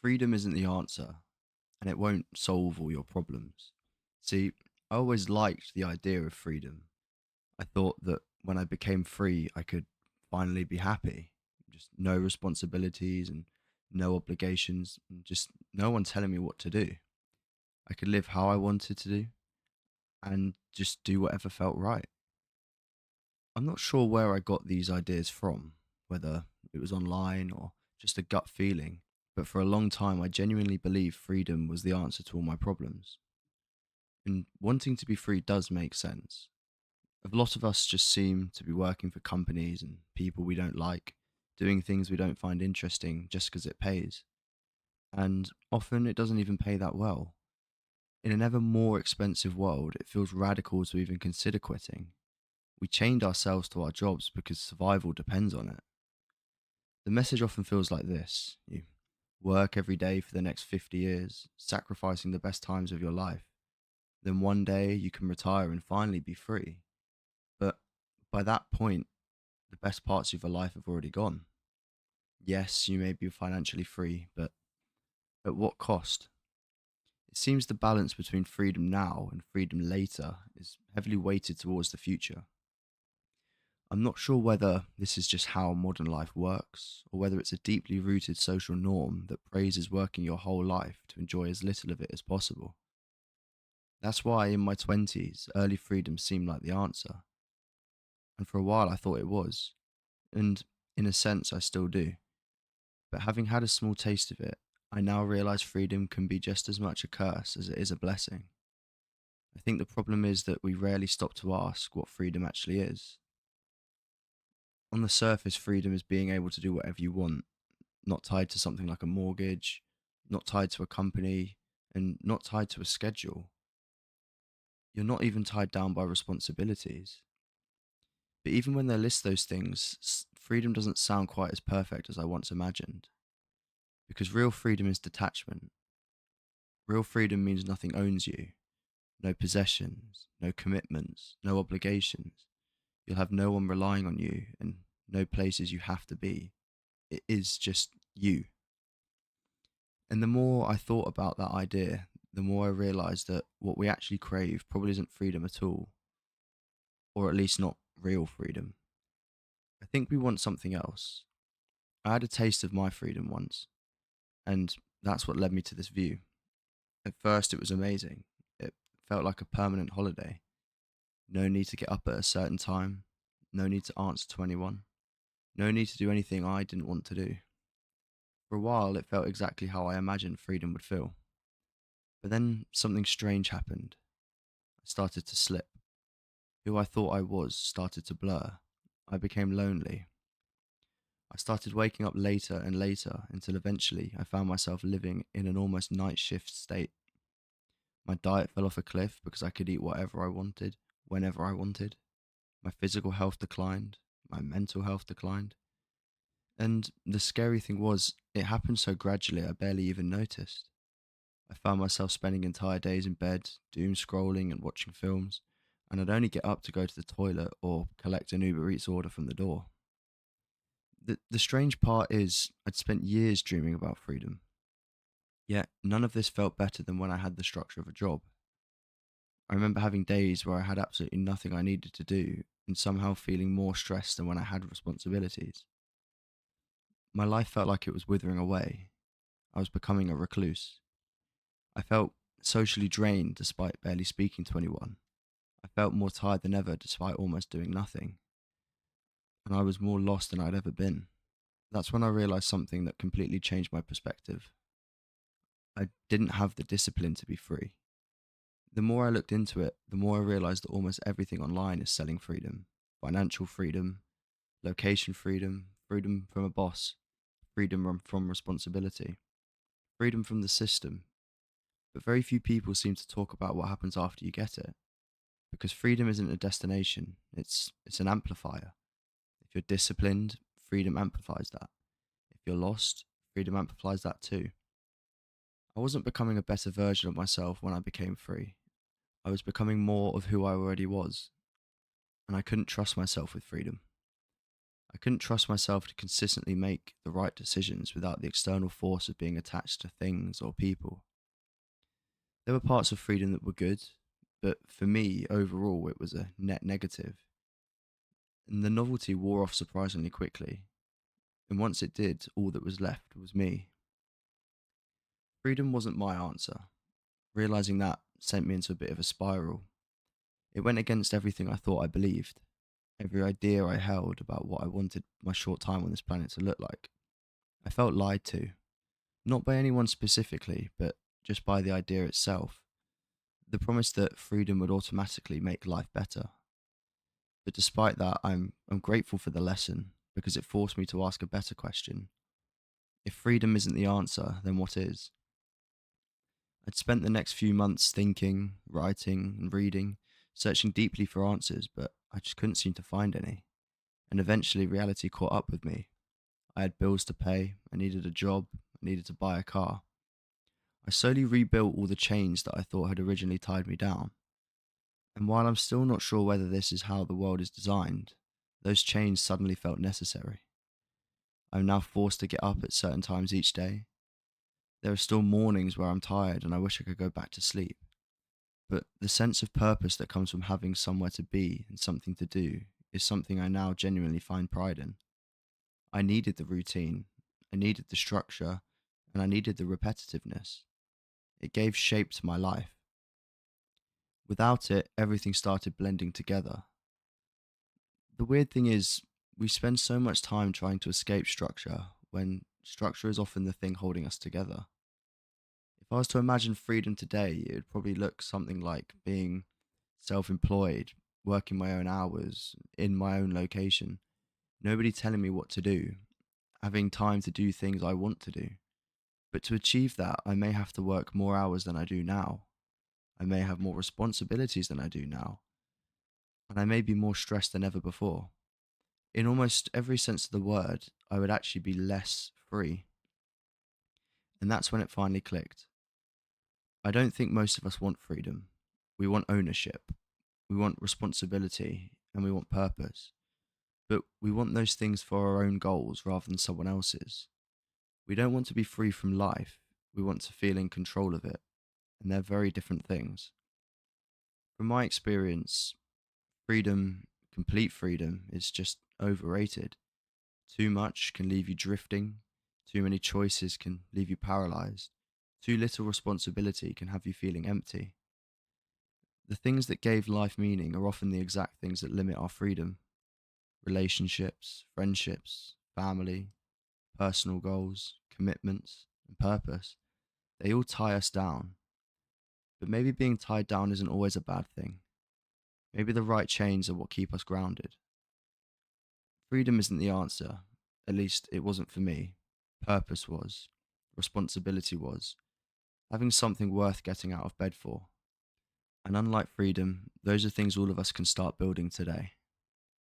Freedom isn't the answer, and it won't solve all your problems. See, I always liked the idea of freedom. I thought that when I became free, I could finally be happy. Just no responsibilities and no obligations, and just no one telling me what to do. I could live how I wanted to do and just do whatever felt right. I'm not sure where I got these ideas from, whether it was online or just a gut feeling, but for a long time I genuinely believed freedom was the answer to all my problems. And wanting to be free does make sense. A lot of us just seem to be working for companies and people we don't like, doing things we don't find interesting just because it pays. And often it doesn't even pay that well. In an ever more expensive world, it feels radical to even consider quitting. We chained ourselves to our jobs because survival depends on it. The message often feels like this: you work every day for the next 50 years, sacrificing the best times of your life. Then one day you can retire and finally be free. But by that point, the best parts of your life have already gone. Yes, you may be financially free, but at what cost? It seems the balance between freedom now and freedom later is heavily weighted towards the future. I'm not sure whether this is just how modern life works, or whether it's a deeply rooted social norm that praises working your whole life to enjoy as little of it as possible. That's why in my 20s, early freedom seemed like the answer, and for a while I thought it was, and in a sense I still do. But having had a small taste of it, I now realize freedom can be just as much a curse as it is a blessing. I think the problem is that we rarely stop to ask what freedom actually is. On the surface, freedom is being able to do whatever you want, not tied to something like a mortgage, not tied to a company, and not tied to a schedule. You're not even tied down by responsibilities. But even when they list those things, freedom doesn't sound quite as perfect as I once imagined. Because real freedom is detachment. Real freedom means nothing owns you. No possessions, no commitments, no obligations. You'll have no one relying on you and no places you have to be. It is just you. And the more I thought about that idea, the more I realized that what we actually crave probably isn't freedom at all, or at least not real freedom. I think we want something else. I had a taste of my freedom once, and that's what led me to this view. At first, it was amazing. It felt like a permanent holiday. No need to get up at a certain time, no need to answer to anyone, no need to do anything I didn't want to do. For a while, it felt exactly how I imagined freedom would feel. But then something strange happened. I started to slip. Who I thought I was started to blur. I became lonely. I started waking up later and later until eventually I found myself living in an almost night shift state. My diet fell off a cliff because I could eat whatever I wanted, whenever I wanted. My physical health declined. My mental health declined. And the scary thing was, it happened so gradually I barely even noticed. I found myself spending entire days in bed, doom scrolling and watching films, and I'd only get up to go to the toilet or collect an Uber Eats order from the door. The strange part is, I'd spent years dreaming about freedom, yet none of this felt better than when I had the structure of a job. I remember having days where I had absolutely nothing I needed to do, and somehow feeling more stressed than when I had responsibilities. My life felt like it was withering away. I was becoming a recluse. I felt socially drained despite barely speaking to anyone. I felt more tired than ever despite almost doing nothing. And I was more lost than I'd ever been. That's when I realized something that completely changed my perspective. I didn't have the discipline to be free. The more I looked into it, the more I realized that almost everything online is selling freedom: financial freedom, location freedom, freedom from a boss, freedom from responsibility, freedom from the system. But very few people seem to talk about what happens after you get it. Because freedom isn't a destination, it's an amplifier. If you're disciplined, freedom amplifies that. If you're lost, freedom amplifies that too. I wasn't becoming a better version of myself when I became free. I was becoming more of who I already was, and I couldn't trust myself with freedom. I couldn't trust myself to consistently make the right decisions without the external force of being attached to things or people. There were parts of freedom that were good, but for me, overall, it was a net negative. And the novelty wore off surprisingly quickly, and once it did, all that was left was me. Freedom wasn't my answer. Realizing that sent me into a bit of a spiral. It went against everything I thought I believed, every idea I held about what I wanted my short time on this planet to look like. I felt lied to, not by anyone specifically, but just by the idea itself. The promise that freedom would automatically make life better. But despite that, I'm grateful for the lesson because it forced me to ask a better question. If freedom isn't the answer, then what is? I'd spent the next few months thinking, writing, and reading, searching deeply for answers, but I just couldn't seem to find any. And eventually, reality caught up with me. I had bills to pay, I needed a job, I needed to buy a car. I slowly rebuilt all the chains that I thought had originally tied me down. And while I'm still not sure whether this is how the world is designed, those chains suddenly felt necessary. I'm now forced to get up at certain times each day. There are still mornings where I'm tired and I wish I could go back to sleep. But the sense of purpose that comes from having somewhere to be and something to do is something I now genuinely find pride in. I needed the routine, I needed the structure, and I needed the repetitiveness. It gave shape to my life. Without it, everything started blending together. The weird thing is, we spend so much time trying to escape structure when structure is often the thing holding us together. If I was to imagine freedom today, it would probably look something like being self employed, working my own hours, in my own location, nobody telling me what to do, having time to do things I want to do. But to achieve that, I may have to work more hours than I do now. I may have more responsibilities than I do now. And I may be more stressed than ever before. In almost every sense of the word, I would actually be less free. And that's when it finally clicked. I don't think most of us want freedom. We want ownership, we want responsibility, and we want purpose. But we want those things for our own goals rather than someone else's. We don't want to be free from life, we want to feel in control of it. And they're very different things. From my experience, freedom, complete freedom, is just overrated. Too much can leave you drifting, too many choices can leave you paralyzed, too little responsibility can have you feeling empty. The things that gave life meaning are often the exact things that limit our freedom. Relationships, friendships, family, personal goals, commitments, and purpose. They all tie us down. But maybe being tied down isn't always a bad thing. Maybe the right chains are what keep us grounded. Freedom isn't the answer. At least it wasn't for me. Purpose was. Responsibility was. Having something worth getting out of bed for. And unlike freedom, those are things all of us can start building today.